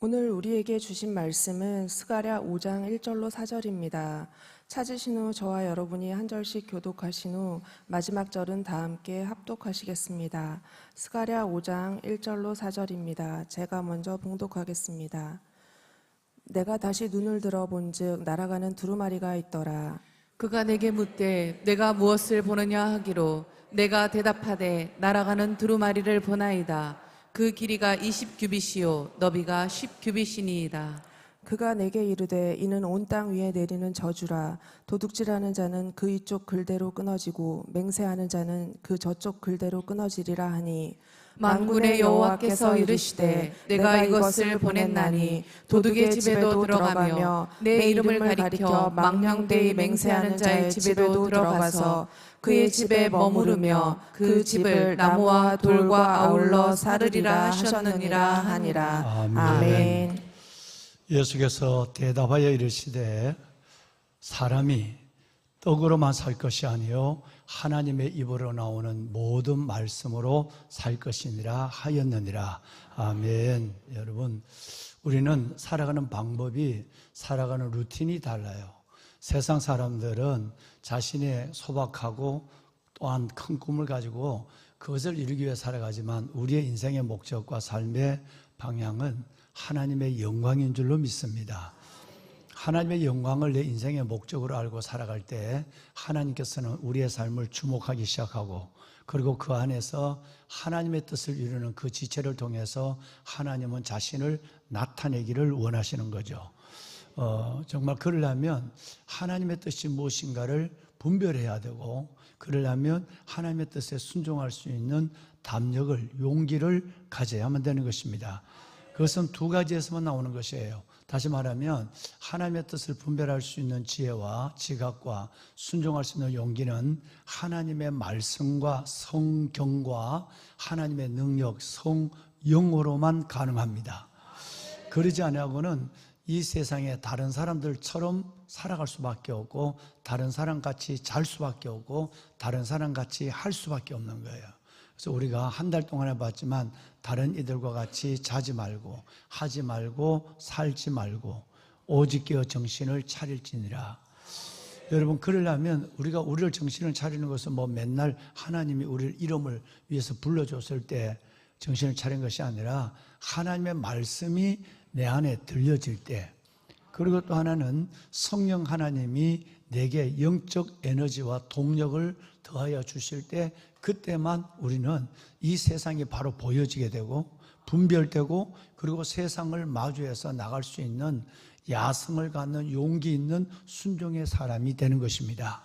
오늘 우리에게 주신 말씀은 스가랴 5장 1절로 4절입니다. 찾으신 후 저와 여러분이 한 절씩 교독하신 후 마지막 절은 다 함께 합독하시겠습니다. 스가랴 5장 1절로 4절입니다. 제가 먼저 봉독하겠습니다. 내가 다시 눈을 들어본즉 날아가는 두루마리가 있더라. 그가 내게 묻되 내가 무엇을 보느냐 하기로 내가 대답하되 날아가는 두루마리를 보나이다. 그 길이가 20규빗이요 너비가 10규빗이니이다. 그가 내게 이르되 이는 온 땅 위에 내리는 저주라. 도둑질하는 자는 그 이쪽 글대로 끊어지고 맹세하는 자는 그 저쪽 글대로 끊어지리라 하니 만군의 여호와께서 이르시되 내가 이것을 보냈나니 도둑의 집에도 들어가며 내 이름을 가리켜 망령되이 맹세하는 자의 집에도 들어가서 그의 집에 머무르며 그 집을 나무와 돌과 아울러 사르리라 하셨느니라 하니라. 아멘. 예수께서 대답하여 이르시되 사람이 떡으로만 살 것이 아니요 하나님의 입으로 나오는 모든 말씀으로 살 것이니라 하였느니라. 아멘. 여러분, 우리는 살아가는 방법이, 살아가는 루틴이 달라요. 세상 사람들은 자신의 소박하고 또한 큰 꿈을 가지고 그것을 이루기 위해 살아가지만 우리의 인생의 목적과 삶의 방향은 하나님의 영광인 줄로 믿습니다. 하나님의 영광을 내 인생의 목적으로 알고 살아갈 때 하나님께서는 우리의 삶을 주목하기 시작하고, 그리고 그 안에서 하나님의 뜻을 이루는 그 지체를 통해서 하나님은 자신을 나타내기를 원하시는 거죠. 정말 그러려면 하나님의 뜻이 무엇인가를 분별해야 되고, 그러려면 하나님의 뜻에 순종할 수 있는 담력을, 용기를 가져야만 되는 것입니다. 그것은 두 가지에서만 나오는 것이에요. 다시 말하면 하나님의 뜻을 분별할 수 있는 지혜와 지각과 순종할 수 있는 용기는 하나님의 말씀과 성경과 하나님의 능력, 성령으로만 가능합니다. 그러지 않고는 이 세상에 다른 사람들처럼 살아갈 수밖에 없고, 다른 사람같이 잘 수밖에 없고, 다른 사람같이 할 수밖에 없는 거예요. 그래서 우리가 한 달 동안 해봤지만 다른 이들과 같이 자지 말고 하지 말고 살지 말고 오직 깨어 정신을 차릴지니라. 여러분, 그러려면 우리를 정신을 차리는 것은 맨날 하나님이 우리를 이름을 위해서 불러줬을 때 정신을 차린 것이 아니라 하나님의 말씀이 내 안에 들려질 때, 그리고 또 하나는 성령 하나님이 내게 영적 에너지와 동력을 더하여 주실 때, 그때만 우리는 이 세상이 바로 보여지게 되고 분별되고, 그리고 세상을 마주해서 나갈 수 있는 야성을 갖는 용기 있는 순종의 사람이 되는 것입니다.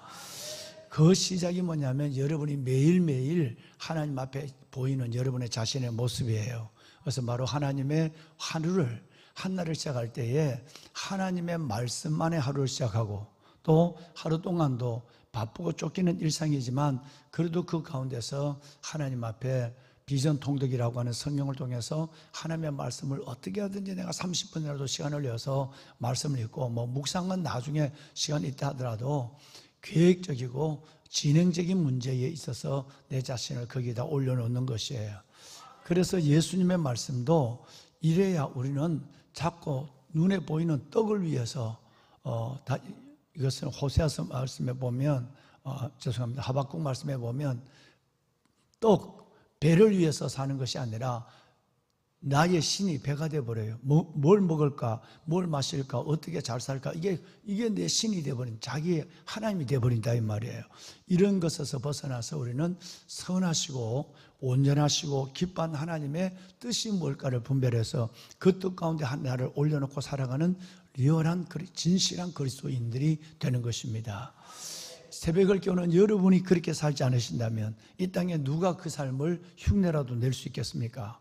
그 시작이 뭐냐면 여러분이 매일매일 하나님 앞에 보이는 여러분의 자신의 모습이에요. 그래서 바로 하나님의 한날을 시작할 때에 하나님의 말씀만의 하루를 시작하고, 또 하루 동안도 바쁘고 쫓기는 일상이지만 그래도 그 가운데서 하나님 앞에 비전 통독이라고 하는 성령을 통해서 하나님의 말씀을 어떻게 하든지 내가 30분이라도 시간을 내서 말씀을 읽고, 묵상은 나중에 시간 있다 하더라도 계획적이고 진행적인 문제에 있어서 내 자신을 거기다 올려놓는 것이에요. 그래서 예수님의 말씀도 이래야 우리는 자꾸 눈에 보이는 떡을 위해서 이것은 호세아서 말씀에 보면 하박국 말씀에 보면 배를 위해서 사는 것이 아니라 나의 신이 배가 되어버려요. 뭘 먹을까, 뭘 마실까, 어떻게 잘 살까, 이게 내 신이 되어버린, 자기 하나님이 되어버린다 이 말이에요. 이런 것에서 벗어나서 우리는 선하시고 온전하시고 기뻐한 하나님의 뜻이 뭘까를 분별해서 그 뜻 가운데 하나를 올려놓고 살아가는 리얼한 진실한 그리스도인들이 되는 것입니다. 새벽을 깨우는 여러분이 그렇게 살지 않으신다면 이 땅에 누가 그 삶을 흉내라도 낼 수 있겠습니까?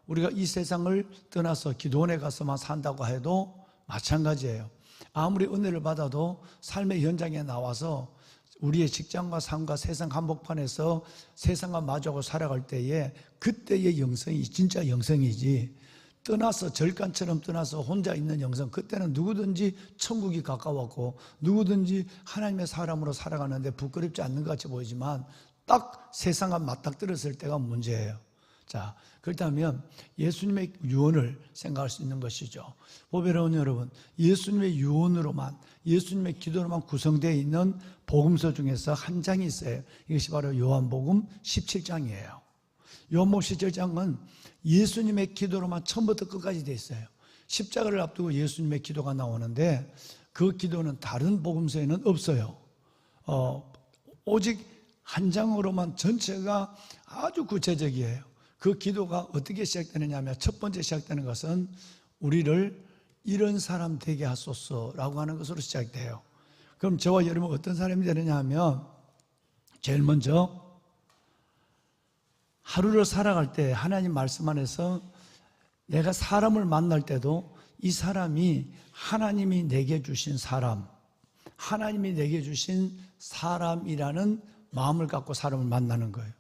우리가 이 세상을 떠나서 기도원에 가서만 산다고 해도 마찬가지예요. 아무리 은혜를 받아도 삶의 현장에 나와서 우리의 직장과 삶과 세상 한복판에서 세상과 마주하고 살아갈 때에 그때의 영성이 진짜 영성이지, 떠나서 절간처럼 떠나서 혼자 있는 영성, 그때는 누구든지 천국이 가까웠고 누구든지 하나님의 사람으로 살아가는데 부끄럽지 않는 것 같이 보이지만 딱 세상과 맞닥뜨렸을 때가 문제예요. 자, 그렇다면 예수님의 유언을 생각할 수 있는 것이죠. 보배로운 여러분, 예수님의 유언으로만, 예수님의 기도로만 구성되어 있는 복음서 중에서 한 장이 있어요. 이것이 바로 요한복음 17장이에요. 요한복음 17장은 예수님의 기도로만 처음부터 끝까지 되어 있어요. 십자가를 앞두고 예수님의 기도가 나오는데 그 기도는 다른 복음서에는 없어요. 오직 한 장으로만 전체가 아주 구체적이에요. 그 기도가 어떻게 시작되느냐 하면 첫 번째 시작되는 것은 우리를 이런 사람 되게 하소서라고 하는 것으로 시작돼요. 그럼 저와 여러분 어떤 사람이 되느냐 하면 제일 먼저 하루를 살아갈 때 하나님 말씀 안에서 내가 사람을 만날 때도 이 사람이 하나님이 내게 주신 사람, 하나님이 내게 주신 사람이라는 마음을 갖고 사람을 만나는 거예요.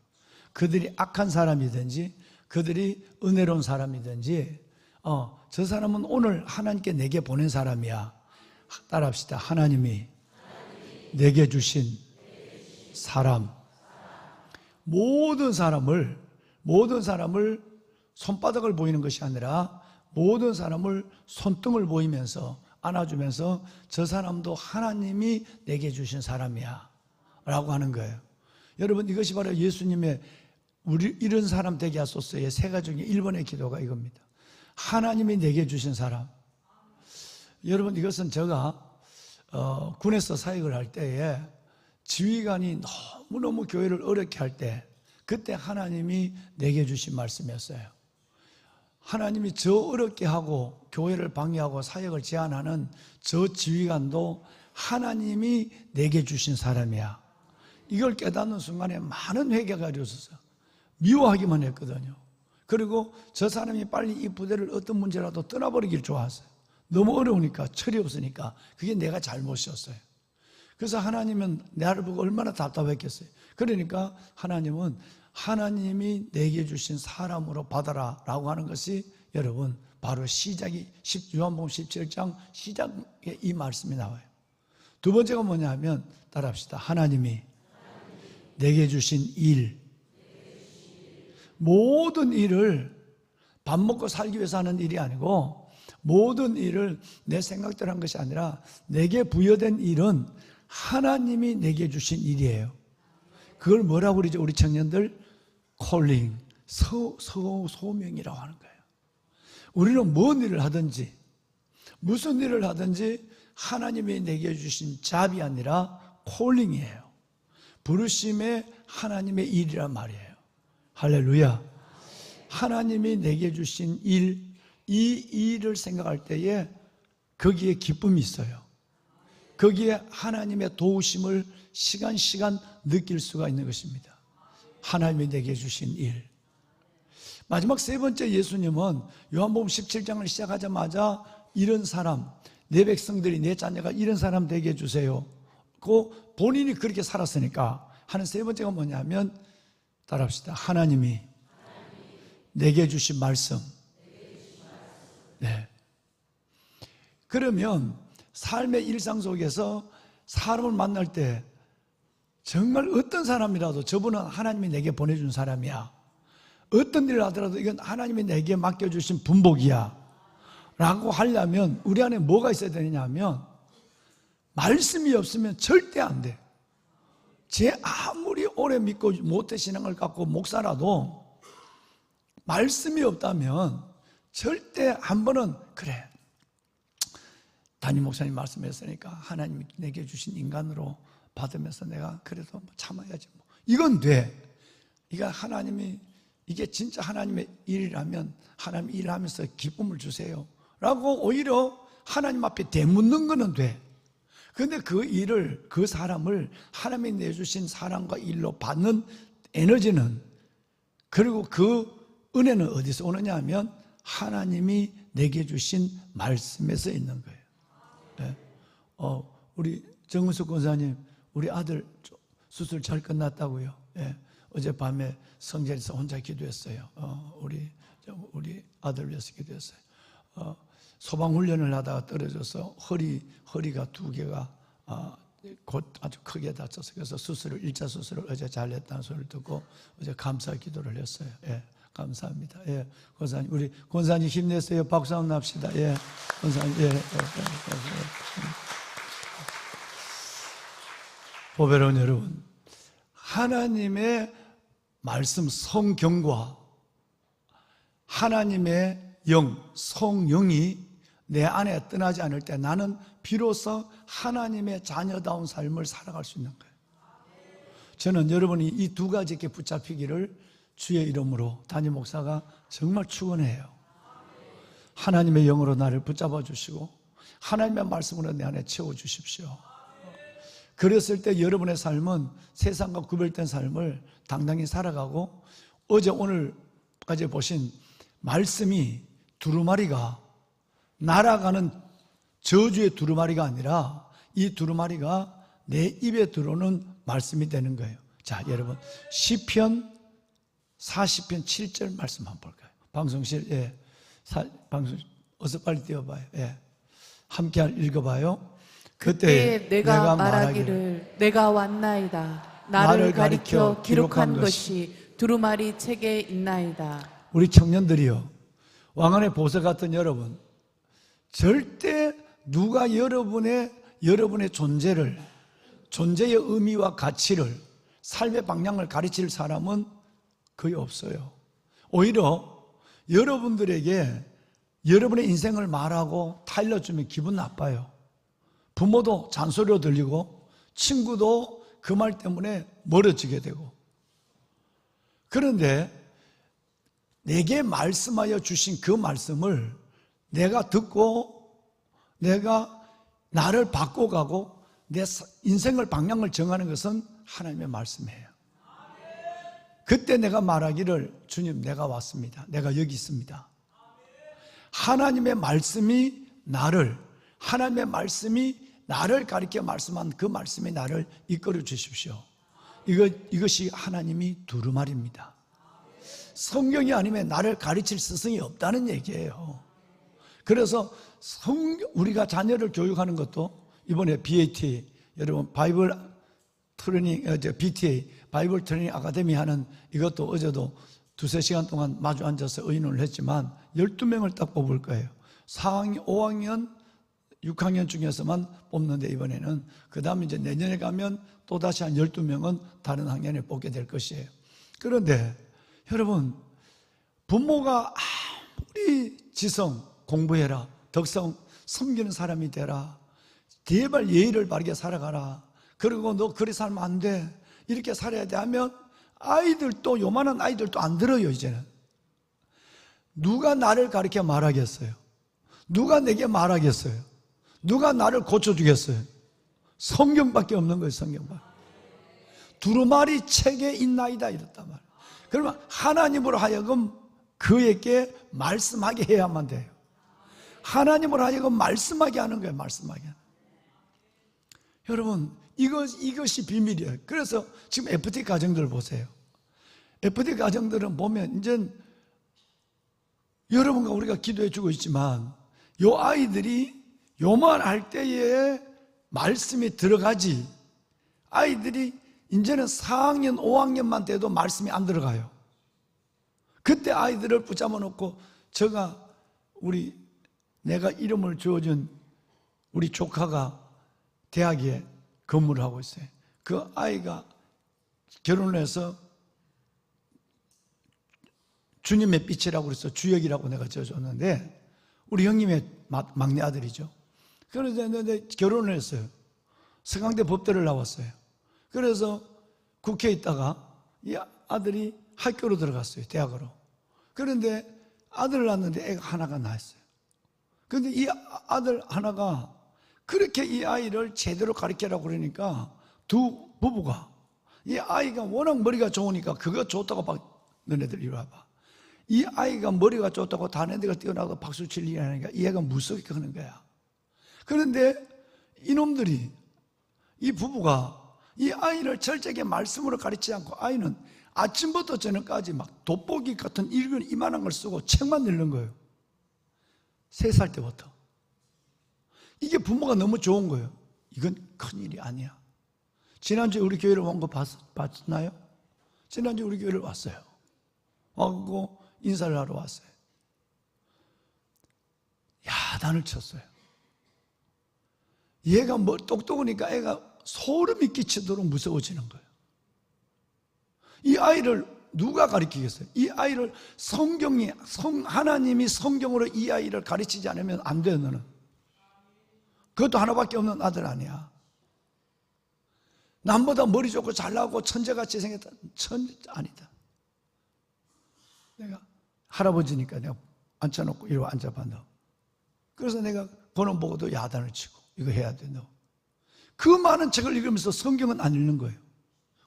그들이 악한 사람이든지 그들이 은혜로운 사람이든지 저 사람은 오늘 하나님께 내게 보낸 사람이야. 따라합시다. 하나님이 내게 주신 사람. 모든 사람을 손바닥을 보이는 것이 아니라 모든 사람을 손등을 보이면서 안아주면서 저 사람도 하나님이 내게 주신 사람이야 라고 하는 거예요. 여러분, 이것이 바로 예수님의 우리 이런 사람 되게 하소서의 세 가지 중에 1번의 기도가 이겁니다. 하나님이 내게 주신 사람. 여러분, 이것은 제가 군에서 사역을 할 때에 지휘관이 너무너무 교회를 어렵게 할 때 그때 하나님이 내게 주신 말씀이었어요. 하나님이 저 어렵게 하고 교회를 방해하고 사역을 제한하는 저 지휘관도 하나님이 내게 주신 사람이야. 이걸 깨닫는 순간에 많은 회개가 이루어졌어요. 미워하기만 했거든요. 그리고 저 사람이 빨리 이 부대를 어떤 문제라도 떠나버리길 좋아했어요. 너무 어려우니까, 철이 없으니까. 그게 내가 잘못이었어요. 그래서 하나님은 나를 보고 얼마나 답답했겠어요. 그러니까 하나님은 하나님이 내게 주신 사람으로 받아라 라고 하는 것이 여러분 바로 시작이 요한복음 17장 시작에 이 말씀이 나와요. 두 번째가 뭐냐 하면 따라합시다. 하나님이 내게 주신 일. 모든 일을 밥 먹고 살기 위해서 하는 일이 아니고 모든 일을 내 생각대로 한 것이 아니라 내게 부여된 일은 하나님이 내게 주신 일이에요. 그걸 뭐라고 그러죠? 우리 청년들 콜링, 소명이라고 하는 거예요. 우리는 뭔 일을 하든지 무슨 일을 하든지 하나님이 내게 주신 잡이 아니라 콜링이에요. 부르심의 하나님의 일이란 말이에요. 할렐루야. 하나님이 내게 주신 일, 이 일을 생각할 때에 거기에 기쁨이 있어요. 거기에 하나님의 도우심을 시간 느낄 수가 있는 것입니다. 하나님이 내게 주신 일. 마지막 세 번째, 예수님은 요한복음 17장을 시작하자마자 이런 사람, 내 백성들이, 내 자녀가 이런 사람 되게 해주세요. 그 본인이 그렇게 살았으니까 하는 세 번째가 뭐냐면 따라합시다. 하나님이 내게 주신 말씀. 네. 그러면 삶의 일상 속에서 사람을 만날 때 정말 어떤 사람이라도 저분은 하나님이 내게 보내준 사람이야. 어떤 일을 하더라도 이건 하나님이 내게 맡겨주신 분복이야 라고 하려면 우리 안에 뭐가 있어야 되느냐 하면 말씀이 없으면 절대 안 돼. 제 아무리 오래 믿고 모태신앙을 갖고 목사라도 말씀이 없다면 절대 한 번은 그래, 담임 목사님 말씀했으니까 하나님이 내게 주신 인간으로 받으면서 내가 그래도 참아야지 뭐. 이건 돼. 이거 하나님이, 이게 진짜 하나님의 일이라면 하나님 일하면서 기쁨을 주세요 라고 오히려 하나님 앞에 대묻는 거는 돼. 그런데 그 일을, 그 사람을 하나님이 내주신 사랑과 일로 받는 에너지는, 그리고 그 은혜는 어디서 오느냐 하면 하나님이 내게 주신 말씀에서 있는 거예요. 네. 우리 정은숙 권사님, 우리 아들 수술 잘 끝났다고요. 네. 어젯밤에 성전에서 혼자 기도했어요. 우리 아들 위해서 기도했어요. 소방훈련을 하다가 떨어져서 허리가 두 개가 곧 아주 크게 다쳐서 그래서 1차 수술을 어제 잘 했다는 소리를 듣고 어제 감사 기도를 했어요. 예, 감사합니다. 예, 권사님, 우리 권사님 힘내세요. 박수 한번 납시다. 예, 권사님, 예. 보배로운 여러분, 하나님의 말씀 성경과 하나님의 영, 성령이 내 안에 떠나지 않을 때 나는 비로소 하나님의 자녀다운 삶을 살아갈 수 있는 거예요. 저는 여러분이 이 두 가지께 붙잡히기를 주의 이름으로 담임 목사가 정말 축원해요. 하나님의 영으로 나를 붙잡아 주시고 하나님의 말씀으로 내 안에 채워 주십시오. 그랬을 때 여러분의 삶은 세상과 구별된 삶을 당당히 살아가고, 어제 오늘까지 보신 말씀이 두루마리가 날아가는 저주의 두루마리가 아니라 이 두루마리가 내 입에 들어오는 말씀이 되는 거예요. 자, 여러분 시편 40편 7절 말씀 한번 볼까요? 방송실, 예, 방송 어서 빨리 띄워봐요. 예, 함께 읽어봐요. 그때 내가 말하기를 내가 왔나이다. 나를 가리켜 기록한 것이 두루마리 책에 있나이다. 우리 청년들이요, 왕안의 보석 같은 여러분, 절대 누가 여러분의 존재의 의미와 가치를, 삶의 방향을 가르칠 사람은 거의 없어요. 오히려 여러분들에게 여러분의 인생을 말하고 타일러주면 기분 나빠요. 부모도 잔소리로 들리고 친구도 그 말 때문에 멀어지게 되고. 그런데 내게 말씀하여 주신 그 말씀을 내가 듣고 내가 나를 바꿔가고 내 인생을 방향을 정하는 것은 하나님의 말씀이에요. 그때 내가 말하기를 주님 내가 왔습니다. 내가 여기 있습니다. 하나님의 말씀이 나를 가리켜 말씀한 그 말씀이 나를 이끌어 주십시오. 이것이 하나님이 두루마리입니다. 성경이 아니면 나를 가르칠 스승이 없다는 얘기예요. 그래서 우리가 자녀를 교육하는 것도 이번에 BAT, 여러분 바이블 트레이닝, BTA 바이블 트레이닝 아카데미 하는 이것도 어제도 2-3시간 동안 마주 앉아서 의논을 했지만 12명을 딱 뽑을 거예요. 4학년, 5학년, 6학년 중에서만 뽑는데 이번에는 그 다음에 이제 내년에 가면 또다시 한 12명은 다른 학년에 뽑게 될 것이에요. 그런데 여러분, 부모가 아무리 지성 공부해라, 덕성 섬기는 사람이 되라, 제발 예의를 바르게 살아가라, 그리고 너 그리 살면 안 돼, 이렇게 살아야 돼 하면 아이들도, 요만한 아이들도 안 들어요. 이제는 누가 나를 가르쳐 말하겠어요? 누가 내게 말하겠어요? 누가 나를 고쳐주겠어요? 성경밖에 없는 거예요. 성경밖에. 두루마리 책에 있나이다 이랬단 말이에요. 그러면 하나님으로 하여금 그에게 말씀하게 해야만 돼요. 하나님으로 하여금 말씀하게 하는 거예요. 말씀하게. 여러분, 이것이 비밀이에요. 그래서 지금 FT 가정들 보세요. FT 가정들은 보면 이제 여러분과 우리가 기도해 주고 있지만 요 아이들이 요만할 때에 말씀이 들어가지, 아이들이 이제는 4학년, 5학년만 돼도 말씀이 안 들어가요. 그때 아이들을 붙잡아 놓고 내가 이름을 주어준 우리 조카가 대학에 근무를 하고 있어요. 그 아이가 결혼을 해서 주님의 빛이라고 그래서 주역이라고 내가 지어줬는데 우리 형님의 막내 아들이죠. 그런데 결혼을 했어요. 서강대 법대를 나왔어요. 그래서 국회에 있다가 이 아들이 학교로 들어갔어요. 대학으로. 그런데 아들을 낳았는데 애가 하나가 낳았어요. 그런데 이 아들 하나가 그렇게 이 아이를 제대로 가르치라고 그러니까 두 부부가, 이 아이가 워낙 머리가 좋으니까 그거 좋다고 너네들 이리 와봐. 이 아이가 머리가 좋다고 다른 애가 뛰어나고 박수 칠 일이 아니니까 이 애가 무섭게 하는 거야. 그런데 이놈들이, 이 부부가 이 아이를 철저하게 말씀으로 가르치지 않고 아이는 아침부터 저녁까지 막 돋보기 같은 이만한 걸 쓰고 책만 읽는 거예요. 3살 때부터. 이게 부모가 너무 좋은 거예요. 이건 큰일이 아니야. 지난주에 우리 교회를 온 거 봤나요? 지난주에 우리 교회를 왔어요. 와고 인사를 하러 왔어요. 야단을 쳤어요. 얘가 뭐 똑똑하니까 애가 소름이 끼치도록 무서워지는 거예요. 이 아이를 누가 가르치겠어요? 이 아이를 하나님이 성경으로 이 아이를 가르치지 않으면 안 돼. 너는 그것도 하나밖에 없는 아들 아니야. 남보다 머리 좋고 잘나고 천재같이 생겼다. 천재 아니다. 내가 할아버지니까 내가 앉혀놓고 이러고 앉아봐 너. 그래서 내가 번호 보고도 야단을 치고 이거 해야 돼 너. 그 많은 책을 읽으면서 성경은 안 읽는 거예요.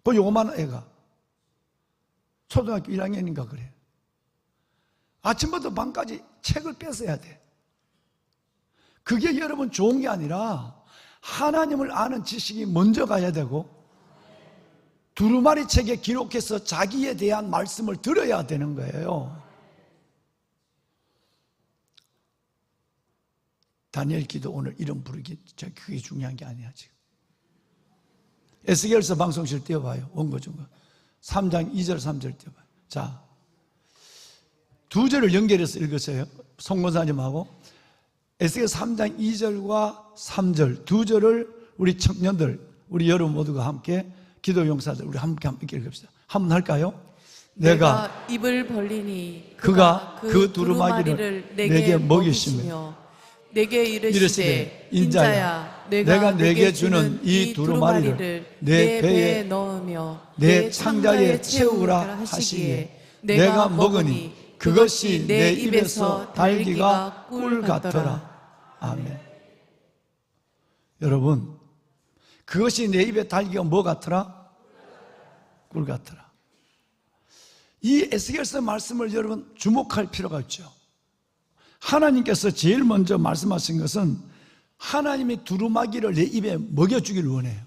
그 요만한 애가 초등학교 1학년인가 그래. 아침부터 밤까지 책을 뺏어야 돼. 그게 여러분 좋은 게 아니라 하나님을 아는 지식이 먼저 가야 되고 두루마리 책에 기록해서 자기에 대한 말씀을 들어야 되는 거예요. 다니엘 기도 오늘 이름 부르기 그게 중요한 게 아니야 지금. 에스겔서 방송실 띄워봐요. 원고 중거 3장 2절 3절 띄워봐요. 자, 두 절을 연결해서 읽으세요. 송권사님하고 에스겔 3장 2절과 3절 두 절을 우리 청년들 우리 여러분 모두가 함께 기도 용사들 우리 함께 읽읍시다. 한번 할까요? 내가 입을 벌리니 그가 그 두루마기를 내게 먹이시며 내게 이르시되 인자야 내가 내게 주는 이 두루마리를 내 배에 넣으며 내 창자에 채우라 하시기에 내가 먹으니 그것이 내 입에서 달기가 꿀 같더라. 아멘. 여러분 그것이 내 입에 달기가 뭐 같더라? 꿀 같더라. 이 에스겔서 말씀을 여러분 주목할 필요가 있죠. 하나님께서 제일 먼저 말씀하신 것은 하나님의 두루마기를 내 입에 먹여주기를 원해요.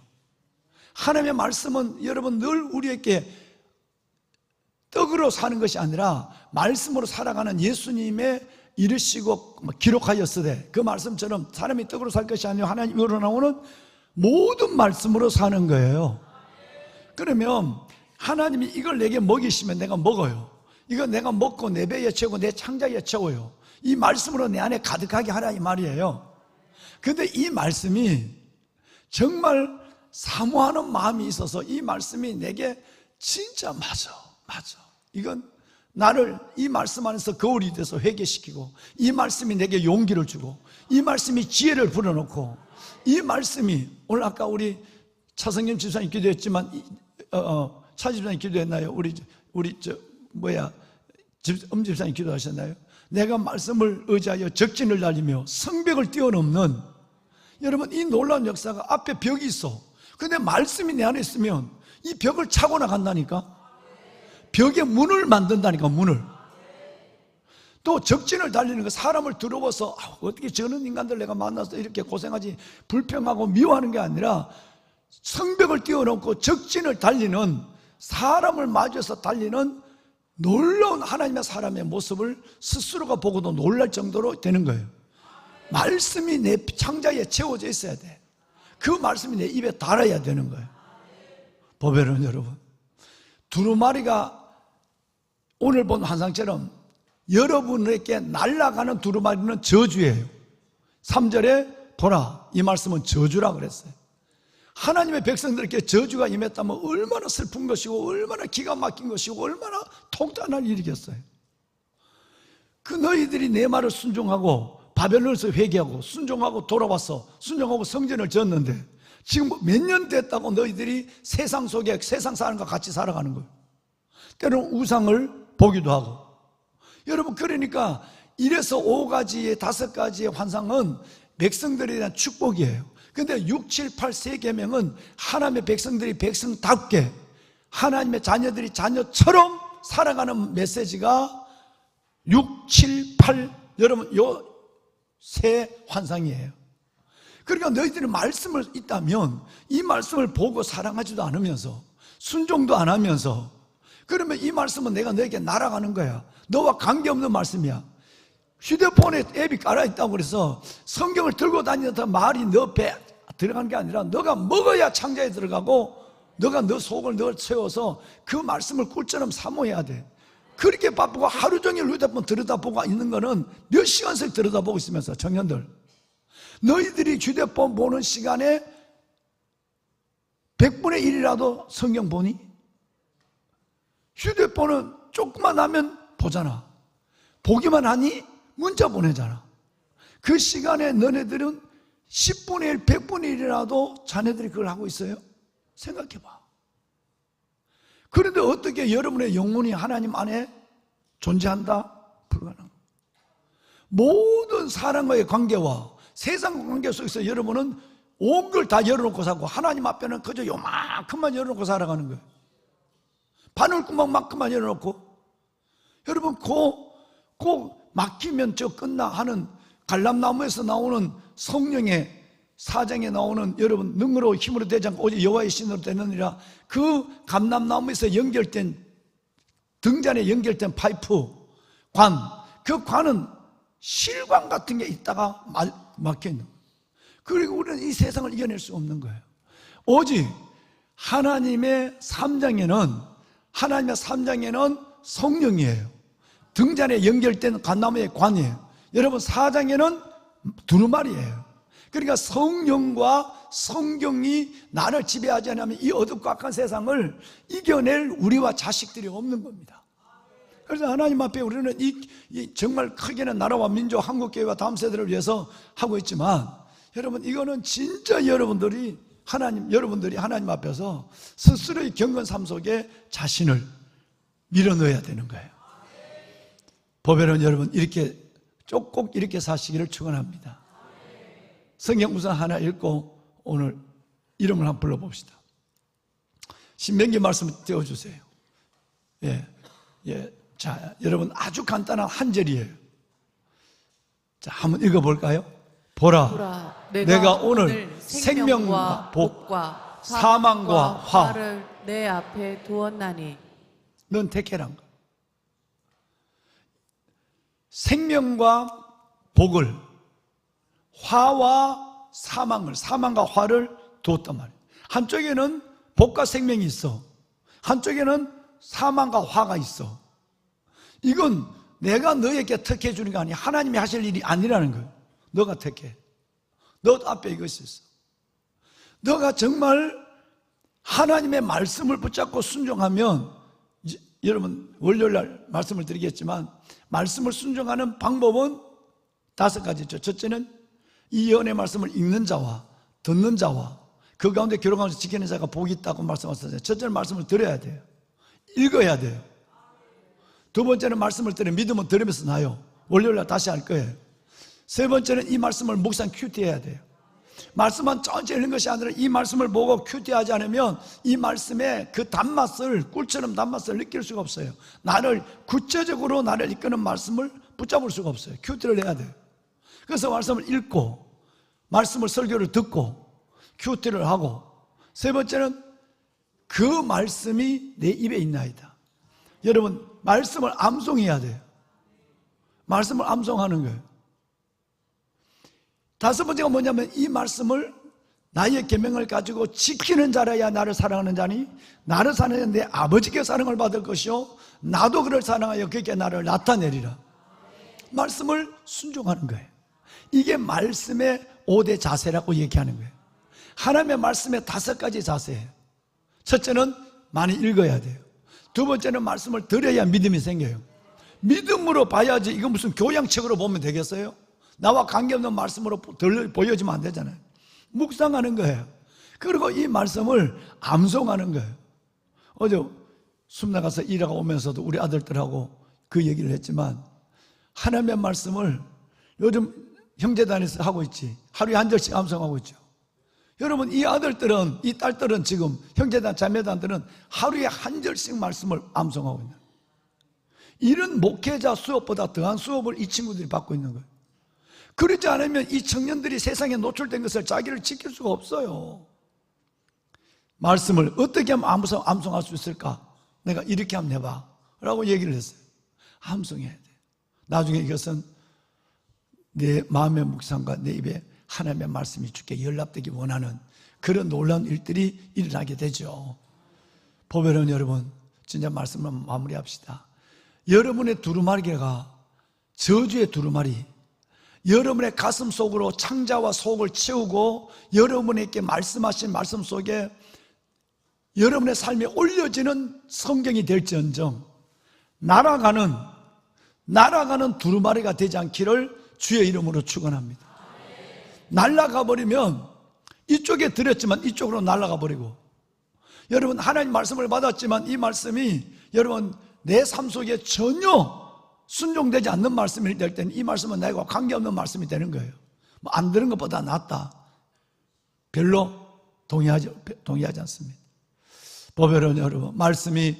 하나님의 말씀은 여러분 늘 우리에게 떡으로 사는 것이 아니라 말씀으로 살아가는 예수님의 이르시고 기록하였으되 그 말씀처럼 사람이 떡으로 살 것이 아니라 하나님으로 나오는 모든 말씀으로 사는 거예요. 그러면 하나님이 이걸 내게 먹이시면 내가 먹어요. 이거 내가 먹고 내 배에 채우고 내 창자에 채워요. 이 말씀으로 내 안에 가득하게 하라 이 말이에요. 그런데 이 말씀이 정말 사모하는 마음이 있어서 이 말씀이 내게 진짜 맞아. 이건 나를 이 말씀 안에서 거울이 돼서 회개시키고 이 말씀이 내게 용기를 주고 이 말씀이 지혜를 불어넣고 이 말씀이 오늘 아까 우리 차성김 집사님 기도했지만 차 집사님 기도했나요? 우리 집사님 기도하셨나요? 내가 말씀을 의지하여 적진을 달리며 성벽을 뛰어넘는 여러분 이 놀라운 역사가 앞에 벽이 있어. 근데 말씀이 내 안에 있으면 이 벽을 차고 나간다니까. 벽에 문을 만든다니까. 문을 또 적진을 달리는 거 사람을 두려워서 어떻게 저런 인간들 내가 만나서 이렇게 고생하지 불평하고 미워하는 게 아니라 성벽을 뛰어넘고 적진을 달리는 사람을 마주해서 달리는 놀라운 하나님의 사람의 모습을 스스로가 보고도 놀랄 정도로 되는 거예요. 말씀이 내 창자에 채워져 있어야 돼. 그 말씀이 내 입에 달아야 되는 거예요. 보배는 여러분 두루마리가 오늘 본 환상처럼 여러분에게 날아가는 두루마리는 저주예요. 3절에 보라 이 말씀은 저주라 그랬어요. 하나님의 백성들에게 저주가 임했다면 얼마나 슬픈 것이고 얼마나 기가 막힌 것이고 얼마나 통탄할 일이겠어요. 그 너희들이 내 말을 순종하고 바벨론에서 회개하고 순종하고 돌아와서 순종하고 성전을 지었는데 지금 몇 년 됐다고 너희들이 세상 속에 세상 사람과 같이 살아가는 거예요. 때로는 우상을 보기도 하고. 여러분 그러니까 1에서 5가지의 5가지의 환상은 백성들에 대한 축복이에요. 근데 6, 7, 8 세 계명은 하나님의 백성들이 백성답게 하나님의 자녀들이 자녀처럼 살아가는 메시지가 6, 7, 8 여러분 요 세 환상이에요. 그러니까 너희들이 말씀을 있다면 이 말씀을 보고 사랑하지도 않으면서 순종도 안 하면서 그러면 이 말씀은 내가 너에게 날아가는 거야. 너와 관계없는 말씀이야. 휴대폰에 앱이 깔아있다고 그래서 성경을 들고 다니는 말이 너 배에 들어가는 게 아니라 너가 먹어야 창자에 들어가고 너가 너 속을 너 채워서 그 말씀을 꿀처럼 사모해야 돼. 그렇게 바쁘고 하루 종일 휴대폰 들여다보고 있는 거는 몇 시간씩 들여다보고 있으면서, 청년들, 너희들이 휴대폰 보는 시간에 100분의 1이라도 성경 보니? 휴대폰은 조금만 하면 보잖아. 보기만 하니 문자 보내잖아. 그 시간에 너네들은 10분의 1, 100분의 1이라도 자네들이 그걸 하고 있어요? 생각해봐. 그런데 어떻게 여러분의 영혼이 하나님 안에 존재한다? 불가능합니다. 모든 사람과의 관계와 세상 관계 속에서 여러분은 온 걸 다 열어놓고 사고, 하나님 앞에는 그저 요만큼만 열어놓고 살아가는 거예요. 바늘구멍만큼만 열어놓고. 여러분, 막히면 저 끝나 하는 갈람나무에서 나오는 성령의 사장에 나오는, 여러분, 능으로 힘으로 되지 않고 오직 여호와의 신으로 되느니라. 그 감람나무에서 연결된, 등잔에 연결된 파이프, 그 관은 실관 같은 게 있다가 막혀있는 거예요. 그리고 우리는 이 세상을 이겨낼 수 없는 거예요. 오직 하나님의 삼장에는 성령이에요. 등잔에 연결된 관나무의 관이에요. 여러분, 사장에는 두루마리예요. 그러니까 성령과 성경이 나를 지배하지 않으면 이 어둡고 악한 세상을 이겨낼 우리와 자식들이 없는 겁니다. 그래서 하나님 앞에 우리는 이 정말 크게는 나라와 민족, 한국교회와 다음 세대를 위해서 하고 있지만, 여러분, 이거는 진짜 여러분들이 하나님 앞에서 스스로의 경건 삶 속에 자신을 밀어넣어야 되는 거예요. 보배는 여러분, 꼭 이렇게 사시기를 축원합니다. 성경 우선 하나 읽고 오늘 이름을 한번 불러봅시다. 신명기 말씀 띄워주세요. 자, 여러분, 아주 간단한 한 절이에요. 자, 한번 읽어볼까요? 보라, 내가 오늘 생명과 복과 사망과 화를 내 앞에 두었나니 넌 택해란 거. 생명과 복을, 화와 사망과 화를 두었단 말이에요. 한쪽에는 복과 생명이 있어, 한쪽에는 사망과 화가 있어. 이건 내가 너에게 택해 주는 게 아니야. 하나님이 하실 일이 아니라는 거예요. 너가 택해. 너 앞에 이것이 있어. 너가 정말 하나님의 말씀을 붙잡고 순종하면, 여러분, 월요일날 말씀을 드리겠지만, 말씀을 순종하는 방법은 5가지죠. 첫째는 이 예언의 말씀을 읽는 자와 듣는 자와 그 가운데 기록하면서 지키는 자가 복이 있다고 말씀하셨어요. 첫째는 말씀을 들어야 돼요. 읽어야 돼요. 두 번째는 말씀을 들으면 믿음은 들으면서 나요. 월요일날 다시 할 거예요. 세 번째는 이 말씀을 묵상 큐티해야 돼요. 말씀만 천천히 읽는 것이 아니라 이 말씀을 보고 큐티하지 않으면 이 말씀의 그 단맛을, 꿀처럼 단맛을 느낄 수가 없어요. 구체적으로 나를 이끄는 말씀을 붙잡을 수가 없어요. 큐티를 해야 돼요. 그래서 말씀을 읽고, 말씀을 설교를 듣고, 큐티를 하고, 세 번째는 그 말씀이 내 입에 있나이다. 여러분, 말씀을 암송해야 돼요. 말씀을 암송하는 거예요. 다섯 번째가 뭐냐면, 이 말씀을 나의 계명을 가지고 지키는 자라야 나를 사랑하는 자니, 나를 사랑하는 내 아버지께 사랑을 받을 것이요 나도 그를 사랑하여 그에게 나를 나타내리라. 말씀을 순종하는 거예요. 이게 말씀의 5대 자세라고 얘기하는 거예요. 하나님의 말씀의 5가지 자세예요. 첫째는 많이 읽어야 돼요. 두 번째는 말씀을 들어야 믿음이 생겨요. 믿음으로 봐야지. 이거 무슨 교양책으로 보면 되겠어요? 나와 관계없는 말씀으로 보여지면 안 되잖아요. 묵상하는 거예요. 그리고 이 말씀을 암송하는 거예요. 어제 숨 나가서 일하고 오면서도 우리 아들들하고 그 얘기를 했지만, 하나님의 말씀을 요즘 형제단에서 하고 있지. 하루에 한 절씩 암송하고 있죠. 여러분, 이 아들들은, 이 딸들은, 지금 형제단, 자매단들은 하루에 한 절씩 말씀을 암송하고 있는, 이런 목회자 수업보다 더한 수업을 이 친구들이 받고 있는 거예요. 그러지 않으면 이 청년들이 세상에 노출된 것을 자기를 지킬 수가 없어요. 말씀을 어떻게 하면 암송할 수 있을까? 내가 이렇게 한번 해봐 라고 얘기를 했어요. 암송해야 돼. 나중에 이것은 내 마음의 묵상과 내 입에 하나님의 말씀이 주께 연락되기 원하는 그런 놀라운 일들이 일어나게 되죠. 보배로운 여러분, 진짜 말씀을 마무리합시다. 여러분의 두루마리가 저주의 두루마리, 여러분의 가슴 속으로 창자와 속을 채우고 여러분에게 말씀하신 말씀 속에 여러분의 삶에 올려지는 성경이 될지언정 날아가는 두루마리가 되지 않기를 주의 이름으로 축원합니다. 날아가 버리면 이쪽에 들었지만 이쪽으로 날아가 버리고, 여러분 하나님 말씀을 받았지만 이 말씀이 여러분 내 삶 속에 전혀 순종되지 않는 말씀이 될 때는 이 말씀은 나와 관계없는 말씀이 되는 거예요. 뭐 안 들은 것보다 낫다, 별로 동의하지 않습니다. 보배로운 여러분, 말씀이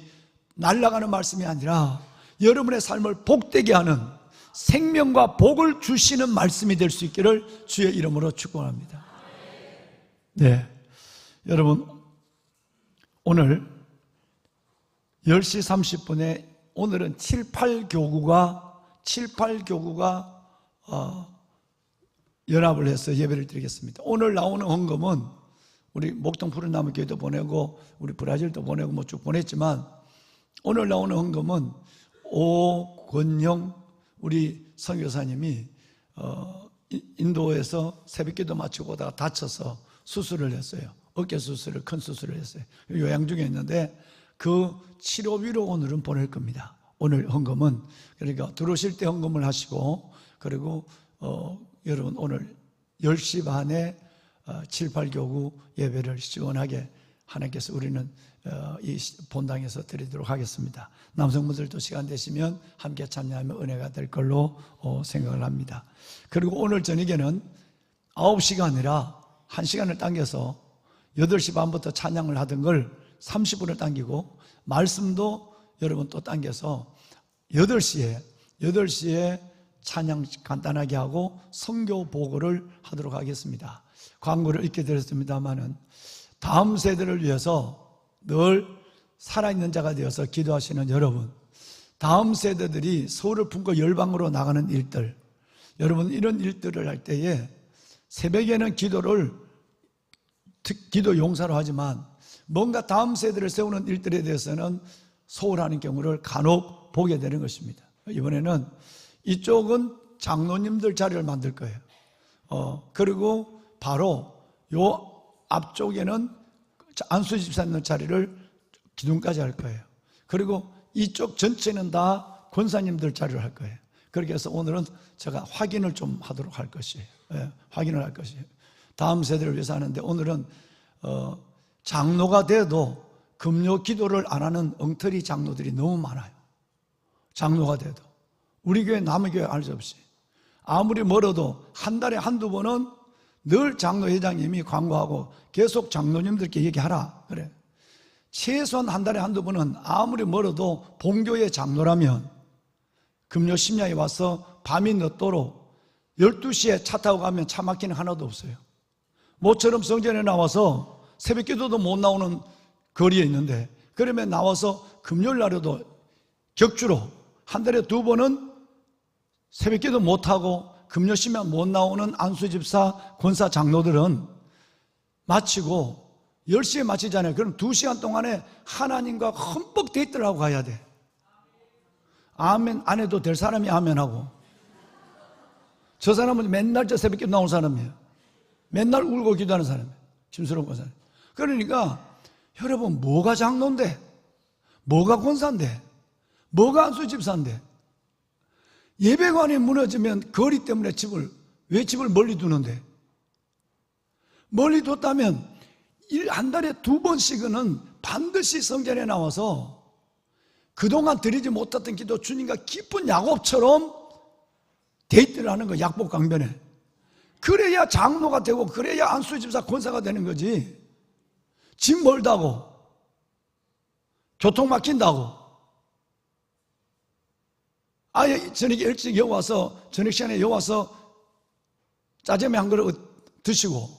날아가는 말씀이 아니라 여러분의 삶을 복되게 하는 생명과 복을 주시는 말씀이 될 수 있기를 주의 이름으로 축원합니다. 네, 여러분 오늘 10시 30분에 오늘은 7, 8교구가 연합을 해서 예배를 드리겠습니다. 오늘 나오는 헌금은 우리 목동 푸른나무 교회도 보내고 우리 브라질도 보내고 뭐 쭉 보냈지만, 오늘 나오는 헌금은 오권영 우리 선교사님이 인도에서 새벽기도 마치고 오다가 다쳐서 수술을 했어요. 어깨 수술을, 큰 수술을 했어요. 요양 중에 있는데 그 치료비로 오늘은 보낼 겁니다. 오늘 헌금은, 그러니까 들어오실 때 헌금을 하시고, 그리고 여러분 오늘 10시 반에 7, 8교구 예배를 시원하게 하나님께서 우리는 이 본당에서 드리도록 하겠습니다. 남성분들도 시간 되시면 함께 참여하면 은혜가 될 걸로 생각을 합니다. 그리고 오늘 저녁에는 9시가 아니라 1시간을 당겨서 8시 반부터 찬양을 하던 걸 30분을 당기고, 말씀도 여러분 또 당겨서 8시에 찬양 간단하게 하고 선교 보고를 하도록 하겠습니다. 광고를 읽게 되었습니다만은 다음 세대를 위해서 늘 살아있는 자가 되어서 기도하시는 여러분, 다음 세대들이 서울을 품고 열방으로 나가는 일들, 여러분 이런 일들을 할 때에 새벽에는 기도 용사로 하지만 뭔가 다음 세대를 세우는 일들에 대해서는 소홀하는 경우를 간혹 보게 되는 것입니다. 이번에는 이쪽은 장로님들 자리를 만들 거예요. 그리고 바로 요 앞쪽에는 안수 집사님 자리를 기둥까지 할 거예요. 그리고 이쪽 전체는 다 권사님들 자리를 할 거예요. 그렇게 해서 오늘은 제가 확인을 좀 하도록 할 것이에요. 확인을 할 것이에요. 다음 세대를 위해서 하는데, 오늘은 장로가 돼도 금요 기도를 안 하는 엉터리 장로들이 너무 많아요. 장로가 돼도 우리 교회 남의 교회 알 수 없이 아무리 멀어도 한 달에 한두 번은 늘 장로 회장님이 광고하고 계속 장로님들께 얘기하라 그래. 최소한 한 달에 한두 번은 아무리 멀어도 본교회 장로라면 금요 심야에 와서 밤이 늦도록 12시에 차 타고 가면 차 막히는 하나도 없어요. 모처럼 성전에 나와서 새벽 기도도 못 나오는 거리에 있는데, 그러면 나와서 금요일 날에도 격주로 한 달에 2번은 새벽 기도 못하고 금요 심야 못 나오는 안수집사, 권사 장로들은 마치고 10시에 마치잖아요. 그럼 2시간 동안에 하나님과 헌법 데이트를 하고 가야 돼. 아멘 안 해도 될 사람이 아멘하고, 저 사람은 맨날 저 새벽 기도 나오는 사람이에요. 맨날 울고 기도하는 사람이에요. 심스러운 사람. 그러니까 여러분, 뭐가 장로인데, 뭐가 권사인데, 뭐가 안수집사인데, 예배관이 무너지면 거리 때문에 왜 집을 멀리 두는데, 멀리 뒀다면 한 달에 2번씩은 반드시 성전에 나와서 그동안 드리지 못했던 기도 주님과 깊은 야곱처럼 데이트를 하는 거, 약복 강변에. 그래야 장로가 되고 그래야 안수집사 권사가 되는 거지. 집 멀다고, 교통 막힌다고, 아예 저녁에 일찍 여와서 저녁 시간에 여와서 짜장면 한 그릇 드시고